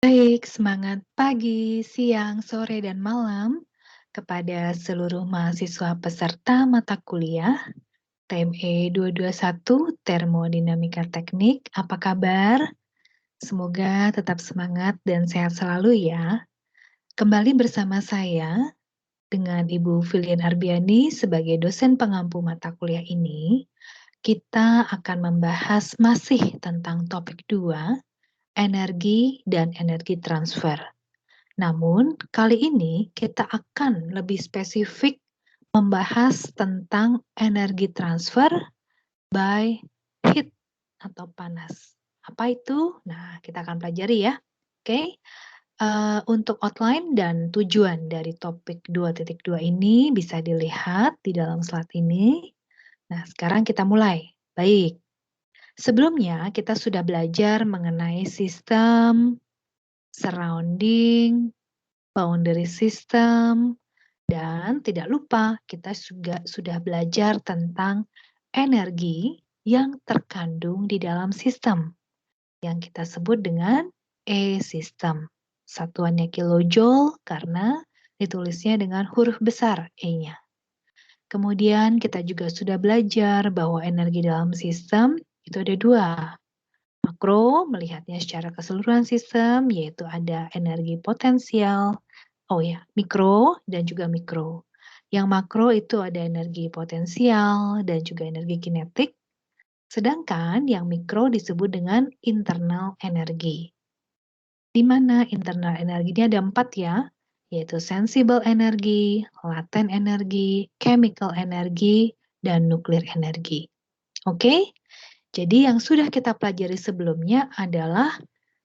Baik, semangat pagi, siang, sore, dan malam kepada seluruh mahasiswa peserta mata kuliah TME 221 Termodinamika Teknik. Apa kabar? Semoga tetap semangat dan sehat selalu ya. Kembali bersama saya dengan Ibu Filian Arbiani sebagai dosen pengampu mata kuliah ini. Kita akan membahas masih tentang topik 2, energi dan energi transfer. Namun, kali ini kita akan lebih spesifik membahas tentang energi transfer by heat atau panas. Apa itu? Nah, kita akan pelajari ya. Oke, untuk outline dan tujuan dari topik 2.2 ini bisa dilihat di dalam slide ini. Nah, sekarang kita mulai. Baik, sebelumnya kita sudah belajar mengenai sistem, surrounding, boundary system, dan tidak lupa kita juga sudah belajar tentang energi yang terkandung di dalam sistem yang kita sebut dengan E-system. Satuannya kilojoule karena ditulisnya dengan huruf besar E-nya. Kemudian kita juga sudah belajar bahwa energi dalam sistem itu ada dua. Makro melihatnya secara keseluruhan sistem, yaitu ada energi potensial. Oh ya, mikro dan juga mikro. Yang makro itu ada energi potensial dan juga energi kinetik. Sedangkan yang mikro disebut dengan internal energi. Di mana internal energinya ada 4 ya, yaitu sensible energy, latent energy, chemical energy, dan nuclear energy. Oke, jadi yang sudah kita pelajari sebelumnya adalah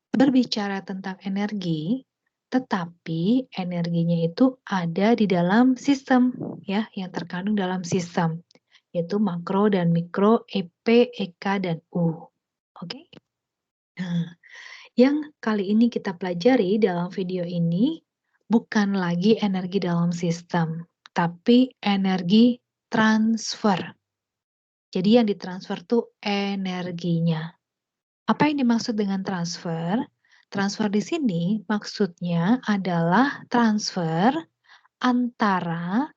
berbicara tentang energi, tetapi energinya itu ada di dalam sistem, ya, yang terkandung dalam sistem, yaitu makro dan mikro, EP, EK, dan U. Oke? Nah, yang kali ini kita pelajari dalam video ini bukan lagi energi dalam sistem, tapi energi transfer. Jadi yang ditransfer tuh energinya. Apa yang dimaksud dengan transfer? Transfer di sini maksudnya adalah transfer antara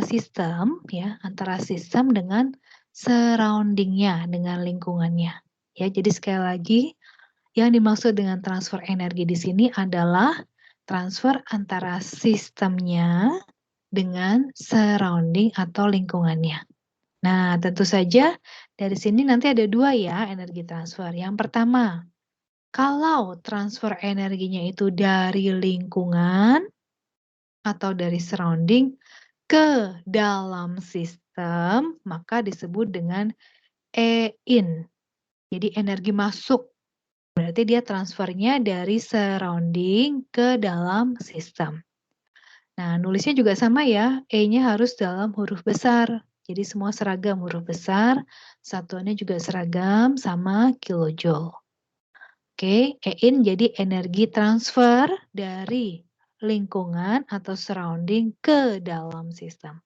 sistem ya, antara sistem dengan surrounding-nya, dengan lingkungannya. Ya, jadi sekali lagi yang dimaksud dengan transfer energi di sini adalah transfer antara sistemnya dengan surrounding atau lingkungannya. Nah, tentu saja dari sini nanti ada dua ya energi transfer. Yang pertama, kalau transfer energinya itu dari lingkungan atau dari surrounding ke dalam sistem, maka disebut dengan E-in. Jadi energi masuk. Berarti dia transfernya dari surrounding ke dalam sistem. Nah, nulisnya juga sama ya, E-nya harus dalam huruf besar. Jadi semua seragam huruf besar, satuannya juga seragam sama kilojoule. Oke, E-in jadi energi transfer dari lingkungan atau surrounding ke dalam sistem.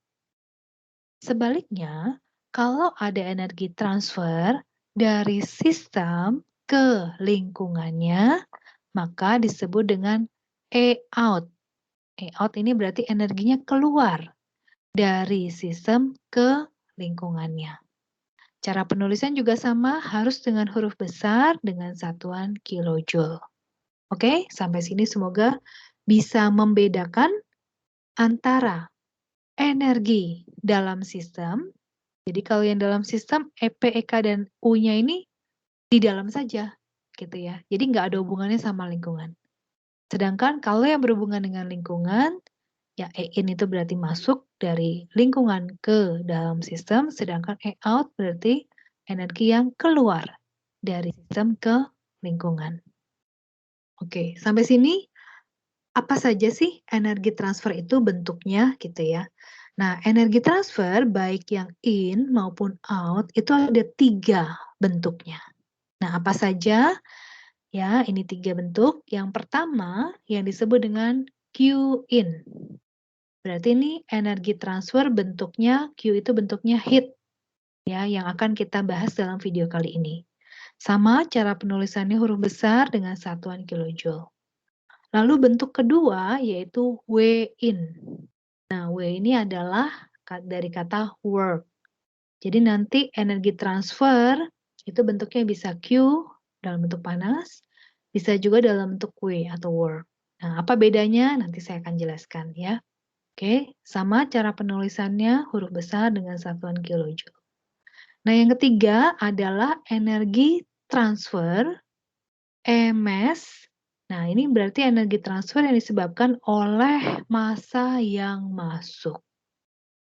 Sebaliknya, kalau ada energi transfer dari sistem ke lingkungannya, maka disebut dengan E-out. E-out ini berarti energinya keluar dari sistem ke lingkungannya. Cara penulisan juga sama, harus dengan huruf besar dengan satuan kilojoule. Oke, sampai sini semoga bisa membedakan antara energi dalam sistem. Jadi kalau yang dalam sistem EP, EK, dan U-nya ini di dalam saja, gitu ya. Jadi nggak ada hubungannya sama lingkungan. Sedangkan kalau yang berhubungan dengan lingkungan, ya E-in itu berarti masuk dari lingkungan ke dalam sistem, sedangkan E-out berarti energi yang keluar dari sistem ke lingkungan. Oke, sampai sini apa saja sih energi transfer itu bentuknya gitu ya. Nah, energi transfer baik yang in maupun out itu ada 3 bentuknya. Nah, apa saja? Ya, ini 3 bentuk. Yang pertama yang disebut dengan Q-in. Berarti ini energi transfer bentuknya, Q itu bentuknya heat, ya, yang akan kita bahas dalam video kali ini. Sama cara penulisannya huruf besar dengan satuan kilojoule. Lalu bentuk kedua yaitu W-in. Nah, W ini adalah dari kata work. Jadi nanti energi transfer itu bentuknya bisa Q dalam bentuk panas, bisa juga dalam bentuk W atau work. Nah, apa bedanya? Nanti saya akan jelaskan ya. Oke, sama cara penulisannya huruf besar dengan satuan kilojoule. Nah, yang ketiga adalah energi transfer EMS. Nah, ini berarti energi transfer yang disebabkan oleh massa yang masuk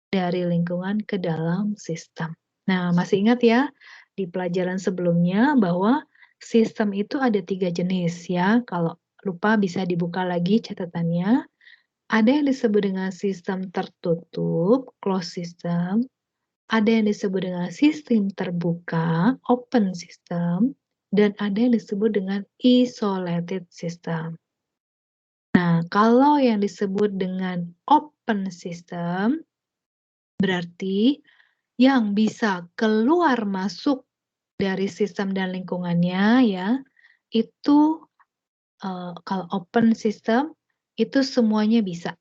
dari lingkungan ke dalam sistem. Nah, masih ingat ya di pelajaran sebelumnya bahwa sistem itu ada 3 jenis ya. Kalau lupa bisa dibuka lagi catatannya. Ada yang disebut dengan sistem tertutup, closed system. Ada yang disebut dengan sistem terbuka, open system. Dan ada yang disebut dengan isolated system. Nah, kalau yang disebut dengan open system, berarti yang bisa keluar masuk dari sistem dan lingkungannya ya, itu kalau open system itu semuanya bisa,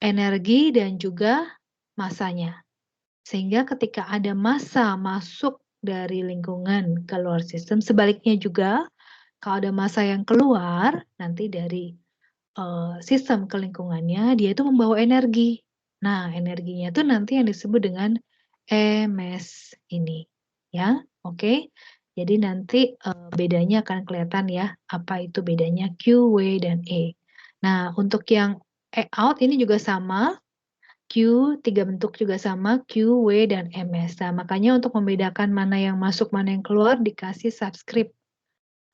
energi dan juga massanya. Sehingga ketika ada massa masuk dari lingkungan ke luar sistem, sebaliknya juga kalau ada massa yang keluar nanti dari sistem ke lingkungannya, dia itu membawa energi. Nah, energinya itu nanti yang disebut dengan EMS ini, ya. Oke. Jadi nanti bedanya akan kelihatan ya, apa itu bedanya Q, W, dan E. Nah, untuk yang E out ini juga sama, Q, 3 bentuk juga sama, Q, W, dan MS. Nah, makanya untuk membedakan mana yang masuk, mana yang keluar, dikasih subscript.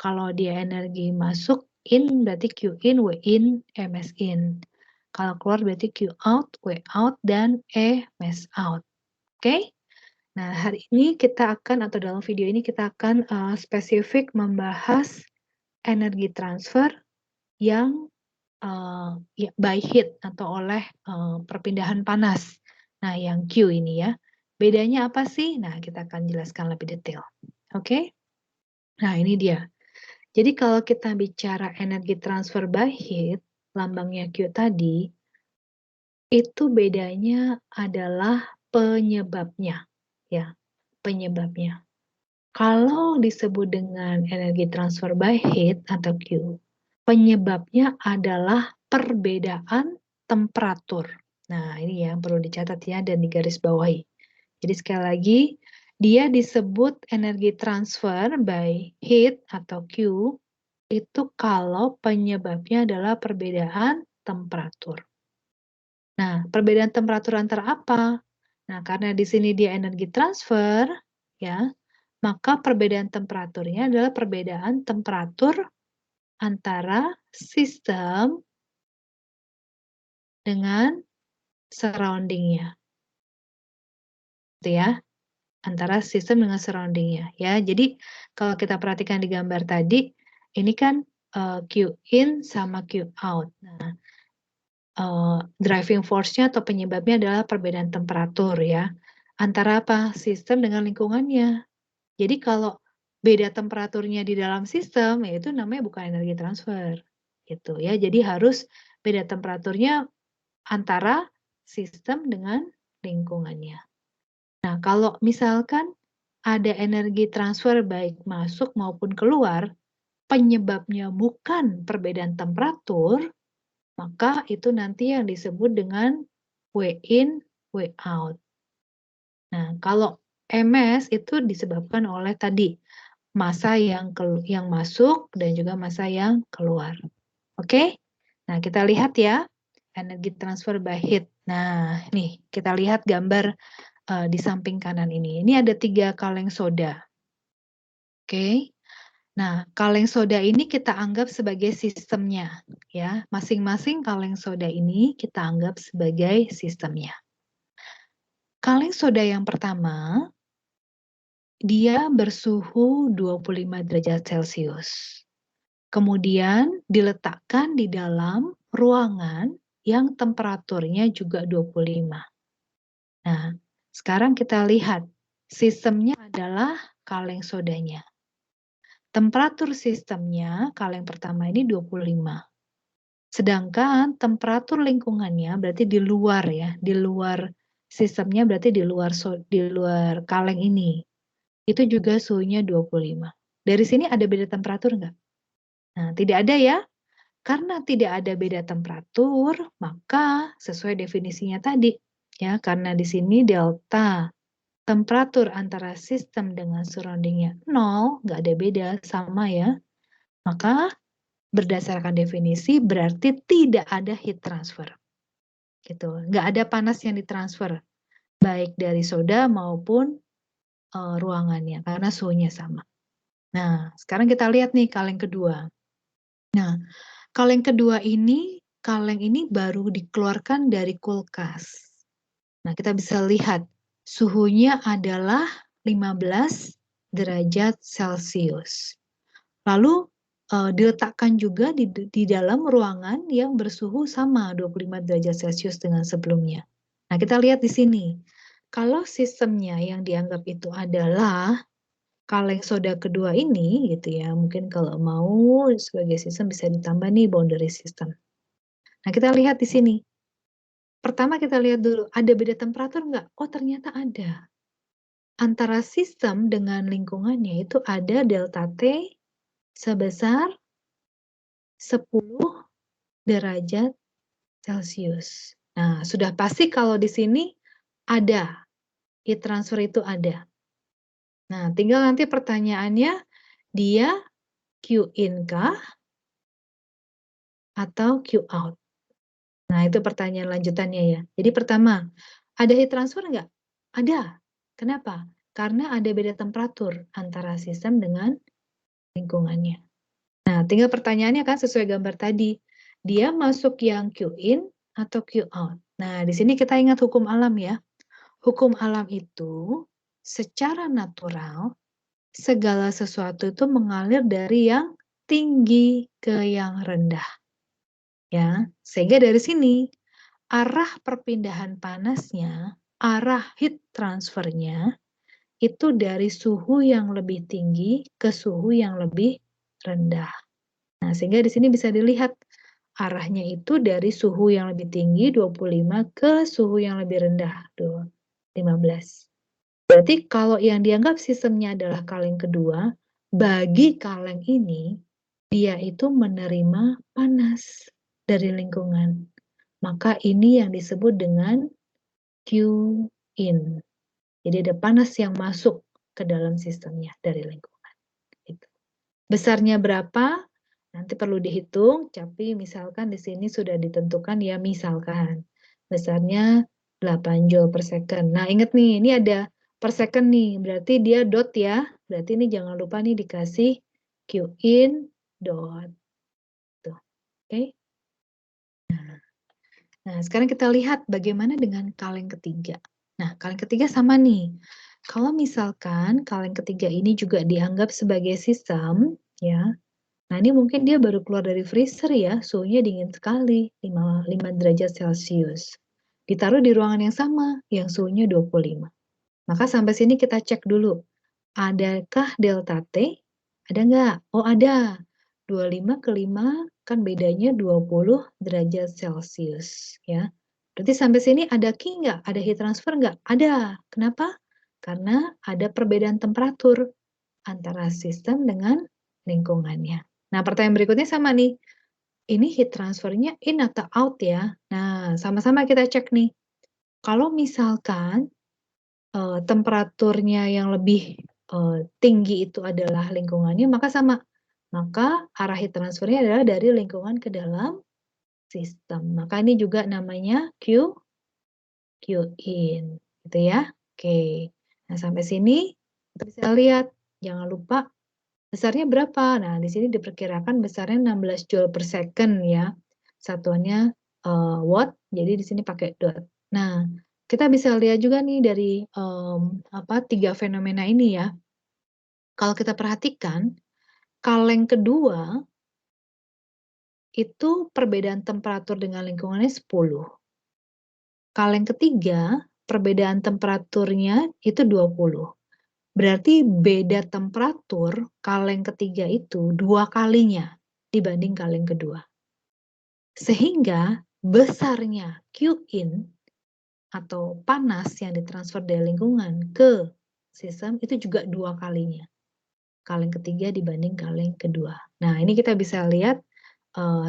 Kalau dia energi masuk, in berarti Q in, W in, MS in. Kalau keluar berarti Q out, W out, dan MS out. Oke? Nah, hari ini kita akan, atau dalam video ini kita akan spesifik membahas energi transfer yang ya, by heat atau oleh perpindahan panas. Nah, yang Q ini ya. Bedanya apa sih? Nah, kita akan jelaskan lebih detail. Oke? Nah, ini dia. Jadi kalau kita bicara energi transfer by heat, lambangnya Q tadi, itu bedanya adalah penyebabnya, ya, penyebabnya. Kalau disebut dengan energi transfer by heat atau Q, penyebabnya adalah perbedaan temperatur. Nah, ini yang perlu dicatat ya dan digarisbawahi. Jadi sekali lagi, dia disebut energi transfer by heat atau Q itu kalau penyebabnya adalah perbedaan temperatur. Nah, perbedaan temperatur antara apa? Nah, karena di sini dia energi transfer, ya, maka perbedaan temperaturnya adalah perbedaan temperatur antara sistem dengan surrounding-nya. Gitu ya, antara sistem dengan surrounding-nya, ya. Jadi, kalau kita perhatikan di gambar tadi, ini kan Q in sama Q out. Nah, driving force-nya atau penyebabnya adalah perbedaan temperatur ya, antara apa? Sistem dengan lingkungannya. Jadi kalau beda temperaturnya di dalam sistem, ya itu namanya bukan energi transfer, gitu ya. Jadi harus beda temperaturnya antara sistem dengan lingkungannya. Nah, kalau misalkan ada energi transfer baik masuk maupun keluar, penyebabnya bukan perbedaan temperatur, maka itu nanti yang disebut dengan W in, W out. Nah, kalau MS itu disebabkan oleh tadi massa yang masuk dan juga massa yang keluar. Oke? Nah, kita lihat ya energi transfer by heat. Nah, nih kita lihat gambar di samping kanan ini. Ini ada 3 kaleng soda. Oke? Nah, kaleng soda ini kita anggap sebagai sistemnya, ya. Masing-masing kaleng soda ini kita anggap sebagai sistemnya. Kaleng soda yang pertama, dia bersuhu 25 derajat Celcius. Kemudian diletakkan di dalam ruangan yang temperaturnya juga 25. Nah, sekarang kita lihat sistemnya adalah kaleng sodanya. Temperatur sistemnya kaleng pertama ini 25. Sedangkan temperatur lingkungannya berarti di luar ya, di luar sistemnya berarti di luar kaleng ini. Itu juga suhunya 25. Dari sini ada beda temperatur nggak? Nah, tidak ada ya. Karena tidak ada beda temperatur, maka sesuai definisinya tadi, ya, karena di sini delta temperatur antara sistem dengan surroundingnya 0, nggak ada beda, sama ya. Maka berdasarkan definisi berarti tidak ada heat transfer. Gitu. Nggak ada panas yang ditransfer, baik dari soda maupun ruangannya, karena suhunya sama. Nah, sekarang kita lihat nih kaleng kedua. Nah, kaleng kedua ini, kaleng ini baru dikeluarkan dari kulkas. Nah, kita bisa lihat suhunya adalah 15 derajat Celcius. Lalu diletakkan juga di dalam ruangan yang bersuhu sama 25 derajat Celcius dengan sebelumnya. Nah, kita lihat di sini. Kalau sistemnya yang dianggap itu adalah kaleng soda kedua ini gitu ya, mungkin kalau mau sebagai sistem bisa ditambah nih boundary system. Nah, kita lihat di sini. Pertama kita lihat dulu, ada beda temperatur nggak? Oh, ternyata ada. Antara sistem dengan lingkungannya itu ada delta T sebesar 10 derajat Celcius. Nah, sudah pasti kalau di sini ada, heat transfer itu ada. Nah, tinggal nanti pertanyaannya, dia Q in kah atau Q out? Nah, itu pertanyaan lanjutannya ya. Jadi pertama, ada heat transfer nggak? Ada. Kenapa? Karena ada beda temperatur antara sistem dengan lingkungannya. Nah, tinggal pertanyaannya kan sesuai gambar tadi. Dia masuk yang Q in atau Q out. Nah, di sini kita ingat hukum alam ya. Hukum alam itu secara natural segala sesuatu itu mengalir dari yang tinggi ke yang rendah. Ya, sehingga dari sini arah perpindahan panasnya, arah heat transfernya itu dari suhu yang lebih tinggi ke suhu yang lebih rendah. Nah, sehingga di sini bisa dilihat arahnya itu dari suhu yang lebih tinggi 25 ke suhu yang lebih rendah 15. Berarti kalau yang dianggap sistemnya adalah kaleng kedua, bagi kaleng ini dia itu menerima panas dari lingkungan. Maka ini yang disebut dengan Q in. Jadi ada panas yang masuk ke dalam sistemnya dari lingkungan. Gitu. Besarnya berapa? Nanti perlu dihitung, tapi misalkan di sini sudah ditentukan ya misalkan besarnya 8 joule per second. Nah ingat nih, ini ada per second nih, berarti dia dot ya. Berarti ini jangan lupa nih dikasih Q in dot. Tuh. Oke. Nah, sekarang kita lihat bagaimana dengan kaleng ketiga. Nah, kaleng ketiga sama nih. Kalau misalkan kaleng ketiga ini juga dianggap sebagai sistem, ya. Nah, ini mungkin dia baru keluar dari freezer ya, suhunya dingin sekali, 5 derajat Celcius. Ditaruh di ruangan yang sama, yang suhunya 25. Maka sampai sini kita cek dulu. Adakah delta T? Ada nggak? Oh, ada. 25 ke 5 kan bedanya 20 derajat Celcius. Ya. Berarti sampai sini ada Q nggak? Ada heat transfer nggak? Ada. Kenapa? Karena ada perbedaan temperatur antara sistem dengan lingkungannya. Nah, pertanyaan berikutnya sama nih. Ini heat transfernya in atau out ya? Nah, sama-sama kita cek nih. Kalau misalkan temperaturnya yang lebih tinggi itu adalah lingkungannya, maka sama. Maka arah heat transfernya adalah dari lingkungan ke dalam sistem. Maka ini juga namanya Q in, gitu ya. Oke. Nah, sampai sini kita bisa lihat, jangan lupa besarnya berapa. Nah, di sini diperkirakan besarnya 16 joule per second ya. Satuannya watt, jadi di sini pakai dot. Nah, kita bisa lihat juga nih dari tiga fenomena ini ya. Kalau kita perhatikan, kaleng kedua itu perbedaan temperatur dengan lingkungannya 10. Kaleng ketiga, perbedaan temperaturnya itu 20. Berarti beda temperatur kaleng ketiga itu 2 kalinya dibanding kaleng kedua. Sehingga besarnya Q in atau panas yang ditransfer dari lingkungan ke sistem itu juga 2 kalinya. Kaleng ketiga dibanding kaleng kedua. Nah, ini kita bisa lihat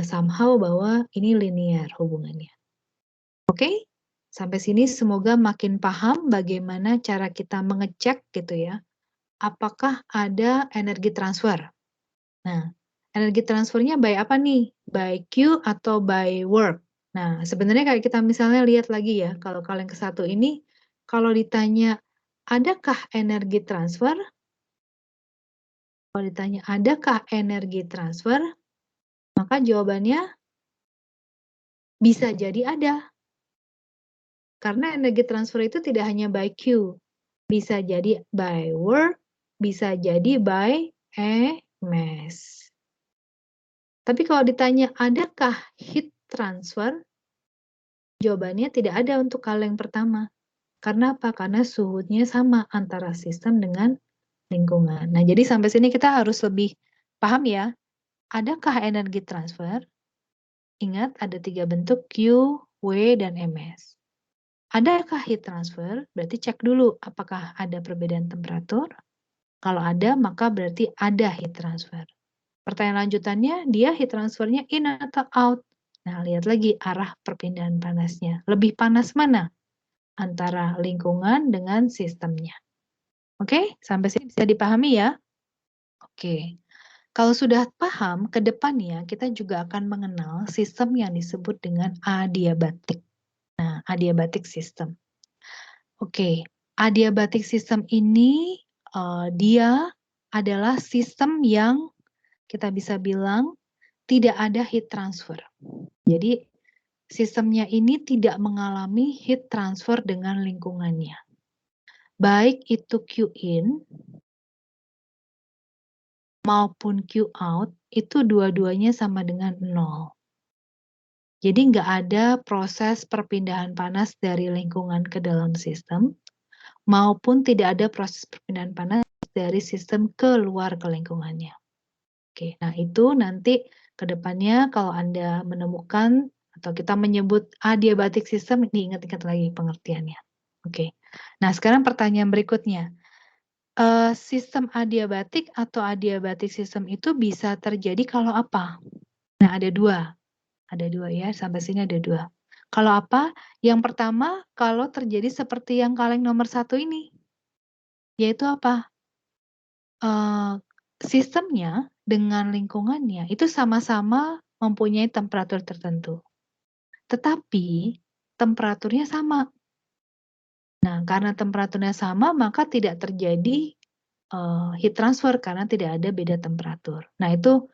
somehow bahwa ini linear hubungannya. Oke? Sampai sini semoga makin paham bagaimana cara kita mengecek gitu ya, apakah ada energi transfer. Nah, energi transfernya by apa nih? By Q atau by work? Nah, sebenarnya kayak kita misalnya lihat lagi ya, kalau kaleng ke-1 ini, kalau ditanya, adakah energi transfer? Kalau ditanya, adakah energi transfer? Maka jawabannya bisa jadi ada. Karena energi transfer itu tidak hanya by Q, bisa jadi by work, bisa jadi by mass. Tapi kalau ditanya, adakah heat transfer? Jawabannya tidak ada untuk kaleng pertama. Karena apa? Karena suhunya sama antara sistem dengan lingkungan. Nah, jadi sampai sini kita harus lebih paham ya. Adakah energi transfer? Ingat ada 3 bentuk Q, W, dan MS. Adakah heat transfer? Berarti cek dulu apakah ada perbedaan temperatur. Kalau ada, maka berarti ada heat transfer. Pertanyaan lanjutannya, dia heat transfernya in atau out? Nah, lihat lagi arah perpindahan panasnya. Lebih panas mana? Antara lingkungan dengan sistemnya. Oke, sampai sini bisa dipahami ya? Oke. Kalau sudah paham, ke depannya kita juga akan mengenal sistem yang disebut dengan adiabatik. Nah, adiabatik system. Oke, adiabatik system ini dia adalah sistem yang kita bisa bilang tidak ada heat transfer. Jadi sistemnya ini tidak mengalami heat transfer dengan lingkungannya. Baik itu Q in maupun Q out itu dua-duanya sama dengan 0. Jadi nggak ada proses perpindahan panas dari lingkungan ke dalam sistem, maupun tidak ada proses perpindahan panas dari sistem keluar ke lingkungannya. Oke, nah itu nanti ke depannya kalau Anda menemukan atau kita menyebut adiabatik system, diingat-ingat lagi pengertiannya. Oke, nah sekarang pertanyaan berikutnya. Sistem adiabatik atau adiabatik system itu bisa terjadi kalau apa? Nah, ada dua ya, sampai sini ada 2. Kalau apa? Yang pertama, kalau terjadi seperti yang kaleng nomor 1 ini, yaitu apa? Sistemnya dengan lingkungannya itu sama-sama mempunyai temperatur tertentu, tetapi temperaturnya sama. Nah, karena temperaturnya sama, maka tidak terjadi heat transfer karena tidak ada beda temperatur. Nah, itu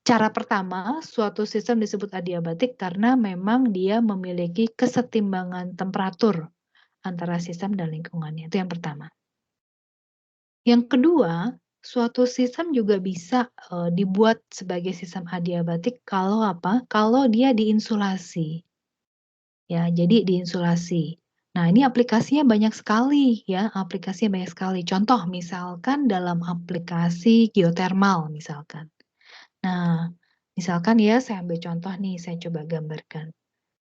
cara pertama suatu sistem disebut adiabatik karena memang dia memiliki kesetimbangan temperatur antara sistem dan lingkungannya. Itu yang pertama. Yang kedua, suatu sistem juga bisa dibuat sebagai sistem adiabatik kalau apa? Kalau dia diinsulasi. Ya, jadi diinsulasi. Nah, ini aplikasinya banyak sekali ya, aplikasinya banyak sekali. Contoh misalkan dalam aplikasi geotermal misalkan. Nah, misalkan ya saya ambil contoh nih, saya coba gambarkan.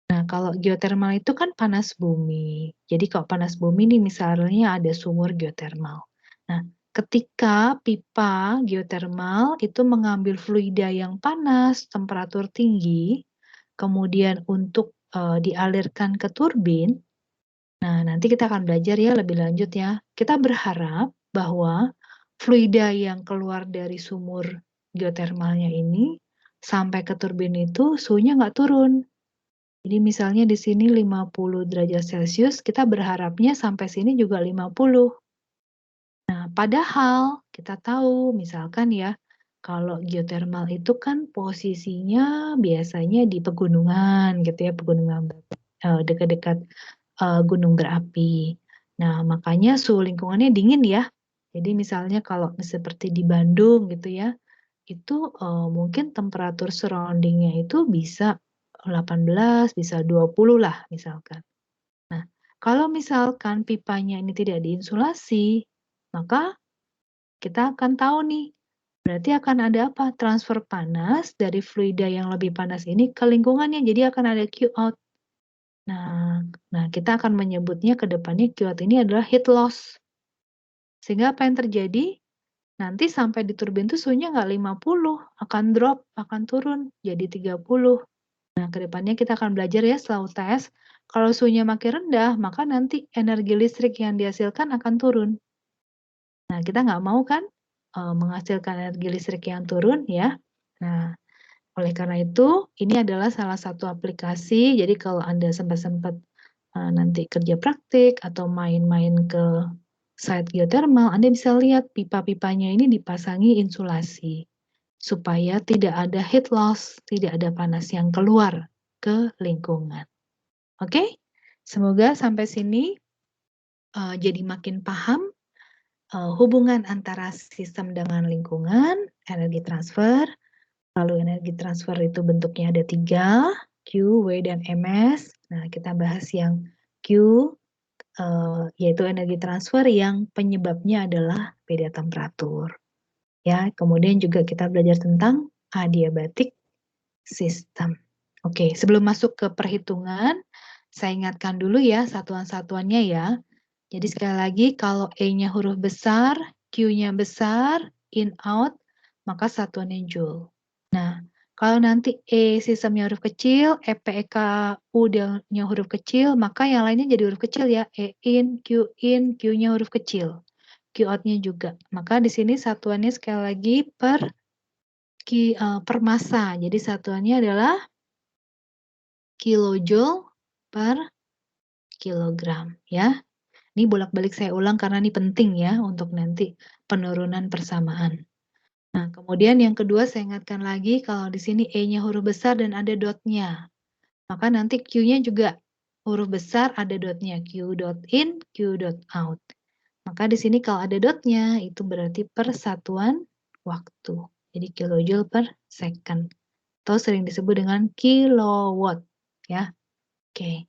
Nah, kalau geotermal itu kan panas bumi. Jadi kalau panas bumi nih misalnya ada sumur geotermal. Nah, ketika pipa geotermal itu mengambil fluida yang panas, temperatur tinggi, kemudian untuk dialirkan ke turbin. Nah, nanti kita akan belajar ya lebih lanjut ya. Kita berharap bahwa fluida yang keluar dari sumur geotermalnya ini sampai ke turbin itu suhunya nggak turun. Jadi misalnya di sini 50 derajat Celcius, kita berharapnya sampai sini juga 50. Nah, padahal kita tahu misalkan ya, kalau geotermal itu kan posisinya biasanya di pegunungan gitu ya, pegunungan dekat-dekat gunung berapi. Nah, makanya suhu lingkungannya dingin ya. Jadi misalnya kalau seperti di Bandung gitu ya, itu mungkin temperatur surrounding-nya itu bisa 18, bisa 20 lah misalkan. Nah, kalau misalkan pipanya ini tidak diinsulasi, maka kita akan tahu nih, Berarti akan ada apa? Transfer panas dari fluida yang lebih panas ini ke lingkungannya, jadi akan ada Q out. Nah, kita akan menyebutnya ke depannya Q out ini adalah heat loss. Sehingga apa yang terjadi? Nanti sampai di turbin itu suhunya nggak 50, akan drop, akan turun jadi 30. Nah, ke depannya kita akan belajar ya setelah UTS, kalau suhunya makin rendah, maka nanti energi listrik yang dihasilkan akan turun. Nah, kita nggak mau kan menghasilkan energi listrik yang turun ya. Nah, oleh karena itu, ini adalah salah satu aplikasi, jadi kalau Anda sempat-sempat nanti kerja praktik atau main-main ke site geothermal, Anda bisa lihat pipa-pipanya ini dipasangi insulasi, supaya tidak ada heat loss, tidak ada panas yang keluar ke lingkungan. Oke? Semoga sampai sini jadi makin paham hubungan antara sistem dengan lingkungan, energi transfer. Lalu energi transfer itu bentuknya ada 3, Q, W, dan MS. Nah, kita bahas yang Q, yaitu energi transfer yang penyebabnya adalah beda temperatur. Ya, kemudian juga kita belajar tentang adiabatic system. Oke, sebelum masuk ke perhitungan, saya ingatkan dulu ya satuan-satuannya ya. Jadi sekali lagi, kalau E-nya huruf besar, Q-nya besar, in, out, maka satuannya joule. Nah, kalau nanti E sistemnya huruf kecil, E, P, E, K, U-nya huruf kecil, maka yang lainnya jadi huruf kecil ya. E in, Q-nya huruf kecil. Q out-nya juga. Maka di sini satuannya sekali lagi per massa. Jadi satuannya adalah kilojoule per kilogram ya. Ini bolak-balik saya ulang karena ini penting ya untuk nanti penurunan persamaan. Nah, kemudian yang kedua saya ingatkan lagi kalau di sini E-nya huruf besar dan ada dotnya. Maka nanti Q-nya juga huruf besar ada dotnya. Q dot in, Q dot out. Maka di sini kalau ada dotnya itu berarti per satuan waktu. Jadi kilojoule per second. Atau sering disebut dengan kilowatt. Ya, oke.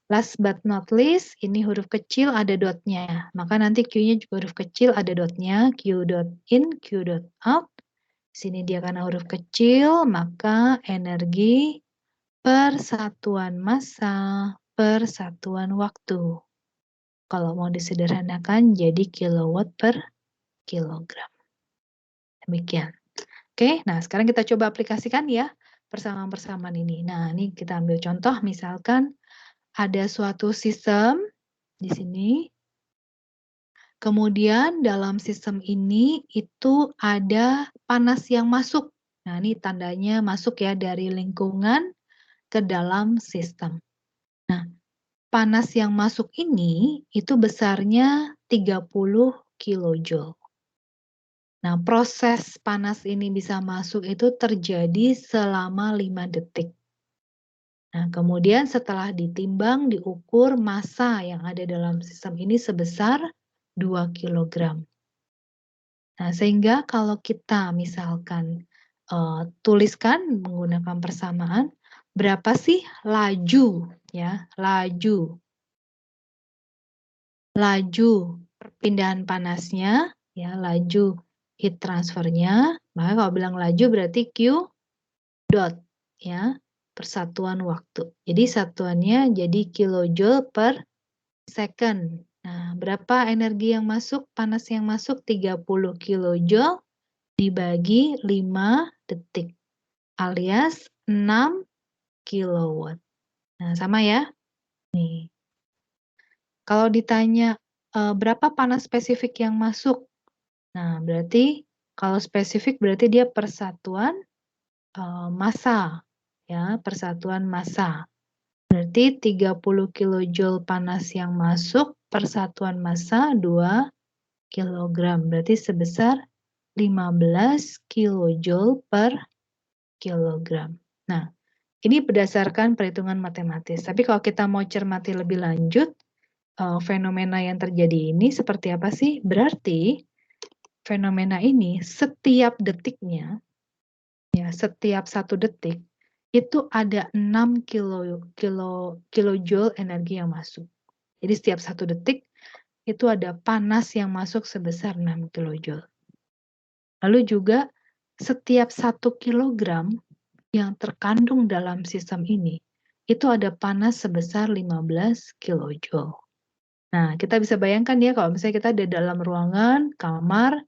Last but not least, ini huruf kecil ada dotnya. Maka nanti Q-nya juga huruf kecil ada dotnya. Q dot in, Q dot out. Sini dia karena huruf kecil, maka energi per satuan massa per satuan waktu. Kalau mau disederhanakan jadi kilowatt per kilogram. Demikian. Oke, nah sekarang kita coba aplikasikan ya persamaan-persamaan ini. Nah, ini kita ambil contoh misalkan ada suatu sistem di sini. Kemudian dalam sistem ini itu ada panas yang masuk. Nah, ini tandanya masuk ya dari lingkungan ke dalam sistem. Nah, panas yang masuk ini itu besarnya 30 kilojoule. Nah, proses panas ini bisa masuk itu terjadi selama 5 detik. Nah, kemudian setelah ditimbang, diukur massa yang ada dalam sistem ini sebesar 2 kilogram. Nah, sehingga kalau kita misalkan tuliskan menggunakan persamaan, berapa sih laju ya, laju perpindahan panasnya ya, laju heat transfernya. Maka kalau bilang laju berarti Q dot ya, persatuan waktu. Jadi satuannya jadi kilojoule per second. Nah, berapa energi yang masuk, panas yang masuk 30 kilojoule dibagi 5 detik alias 6 kilowatt. Nah, sama ya. Nih. Kalau ditanya berapa panas spesifik yang masuk? Nah, berarti kalau spesifik berarti dia persatuan massa ya, persatuan massa. Berarti 30 kilojoule panas yang masuk persatuan massa 2 kilogram. Berarti sebesar 15 kilojoule per kilogram. Nah, ini berdasarkan perhitungan matematis. Tapi kalau kita mau cermati lebih lanjut, fenomena yang terjadi ini seperti apa sih? Berarti fenomena ini setiap detiknya, ya setiap 1 detik, itu ada 6 kilojoule energi yang masuk. Jadi setiap 1 detik itu ada panas yang masuk sebesar 6 kilojoule. Lalu juga setiap 1 kilogram yang terkandung dalam sistem ini, itu ada panas sebesar 15 kilojoule. Nah, kita bisa bayangkan ya kalau misalnya kita ada dalam ruangan, kamar,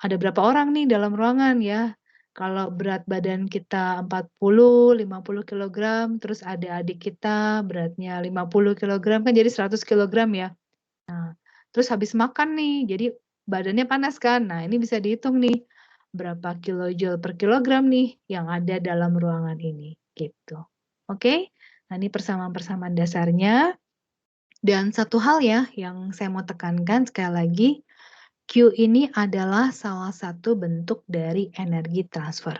ada berapa orang nih dalam ruangan ya. Kalau berat badan kita 40, 50 kilogram, terus ada adik kita beratnya 50 kilogram, kan jadi 100 kilogram ya. Nah, terus habis makan nih, jadi badannya panas kan. Nah, ini bisa dihitung nih, berapa kilojoule per kilogram nih yang ada dalam ruangan ini, gitu. Oke? Nah, ini persamaan-persamaan dasarnya. Dan satu hal ya yang saya mau tekankan sekali lagi, Q ini adalah salah satu bentuk dari energi transfer.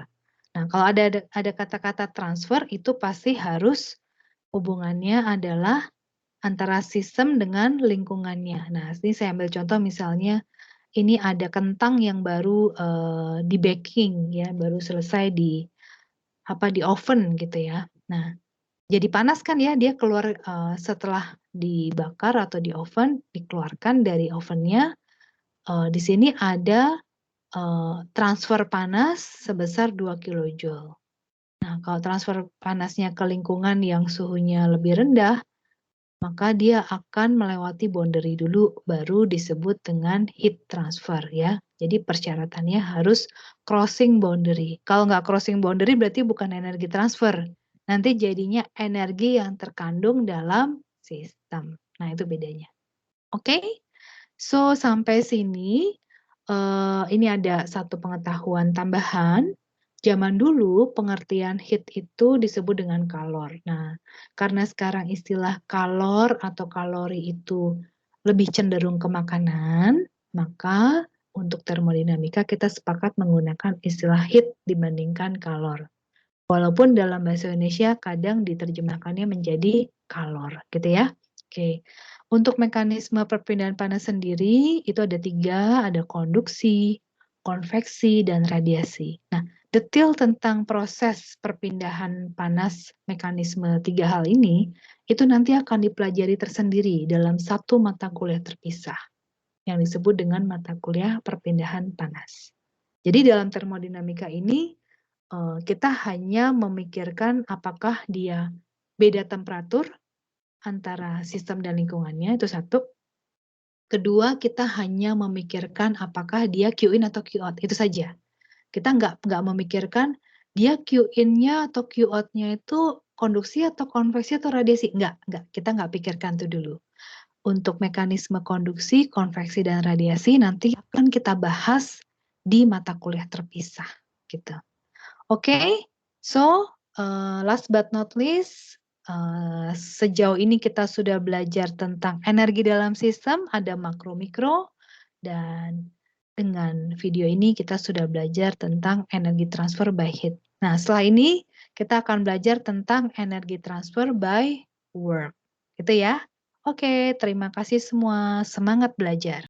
Nah, kalau ada kata-kata transfer itu pasti harus hubungannya adalah antara sistem dengan lingkungannya. Nah, ini saya ambil contoh misalnya ini ada kentang yang baru, di-baking ya, baru selesai di oven gitu ya. Nah, jadi panas kan ya, dia keluar, setelah dibakar atau di oven, dikeluarkan dari ovennya, di sini ada, transfer panas sebesar 2 kilojoule. Nah, kalau transfer panasnya ke lingkungan yang suhunya lebih rendah, maka dia akan melewati boundary dulu, baru disebut dengan heat transfer ya. Jadi persyaratannya harus crossing boundary. Kalau nggak crossing boundary berarti bukan energi transfer. Nanti jadinya energi yang terkandung dalam sistem. Nah, itu bedanya. Oke? So, sampai sini, ini ada satu pengetahuan tambahan. Zaman dulu pengertian heat itu disebut dengan kalor. Nah, karena sekarang istilah kalor atau kalori itu lebih cenderung ke makanan, maka untuk termodinamika kita sepakat menggunakan istilah heat dibandingkan kalor. Walaupun dalam bahasa Indonesia kadang diterjemahkannya menjadi kalor, gitu ya. Oke, untuk mekanisme perpindahan panas sendiri itu ada 3, ada konduksi, konveksi, dan radiasi. Nah, detail tentang proses perpindahan panas mekanisme 3 hal ini, itu nanti akan dipelajari tersendiri dalam satu mata kuliah terpisah, yang disebut dengan mata kuliah perpindahan panas. Jadi dalam termodinamika ini, kita hanya memikirkan apakah dia beda temperatur antara sistem dan lingkungannya, itu satu. Kedua, kita hanya memikirkan apakah dia Q in atau Q out, itu saja. Kita nggak memikirkan dia Q in-nya atau Q out-nya itu konduksi atau konveksi atau radiasi, nggak. Kita nggak pikirkan itu dulu. Untuk mekanisme konduksi, konveksi, dan radiasi nanti akan kita bahas di mata kuliah terpisah, gitu. Oke, so, last but not least, sejauh ini kita sudah belajar tentang energi dalam sistem, ada makro, mikro, dan dengan video ini kita sudah belajar tentang energi transfer by heat. Nah, setelah ini kita akan belajar tentang energi transfer by work, gitu ya. Oke, terima kasih semua, semangat belajar.